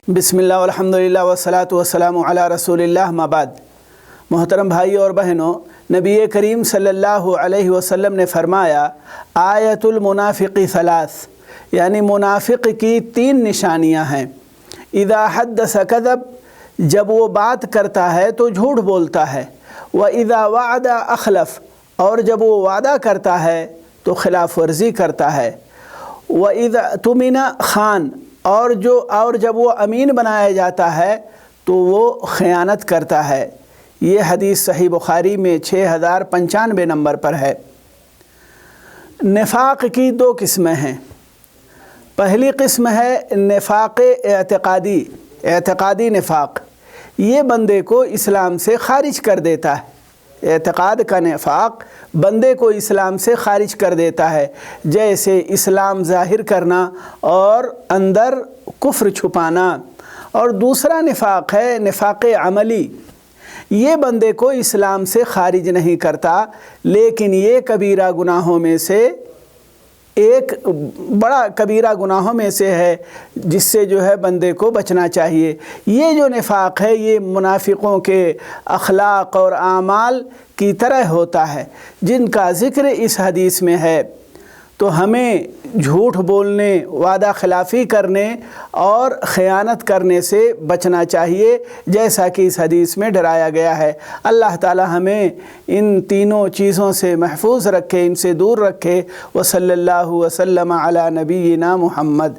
بسم اللہ والحمدللہ والصلاۃ والسلام علی رسول اللہ ما بعد۔ محترم بھائی اور بہنوں، نبی کریم صلی اللہ علیہ وسلم نے فرمایا آیت المنافق ثلاث، یعنی منافق کی 3 نشانیاں ہیں۔ اذا حدث کذب، جب وہ بات کرتا ہے تو جھوٹ بولتا ہے، واذا وعد اخلف، اور جب وہ وعدہ کرتا ہے تو خلاف ورزی کرتا ہے، واذا اؤتمن خان، اور جب وہ امین بنایا جاتا ہے تو وہ خیانت کرتا ہے۔ یہ حدیث صحیح بخاری میں 6095 نمبر پر ہے۔ نفاق کی 2 قسمیں ہیں۔ پہلی قسم ہے نفاق اعتقادی نفاق، یہ بندے کو اسلام سے خارج کر دیتا ہے۔ اعتقاد کا نفاق بندے کو اسلام سے خارج کر دیتا ہے، جیسے اسلام ظاہر کرنا اور اندر کفر چھپانا۔ اور دوسرا نفاق ہے نفاق عملی، یہ بندے کو اسلام سے خارج نہیں کرتا، لیکن یہ کبیرہ گناہوں میں سے ایک بڑا کبیرہ گناہوں میں سے ہے، جس سے بندے کو بچنا چاہیے۔ یہ جو نفاق ہے یہ منافقوں کے اخلاق اور اعمال کی طرح ہوتا ہے، جن کا ذکر اس حدیث میں ہے۔ تو ہمیں جھوٹ بولنے، وعدہ خلافی کرنے اور خیانت کرنے سے بچنا چاہیے، جیسا کہ اس حدیث میں ڈرایا گیا ہے۔ اللہ تعالی ہمیں ان تینوں چیزوں سے محفوظ رکھے، ان سے دور رکھے۔ وصلی اللہ وسلم علی نبینا محمد۔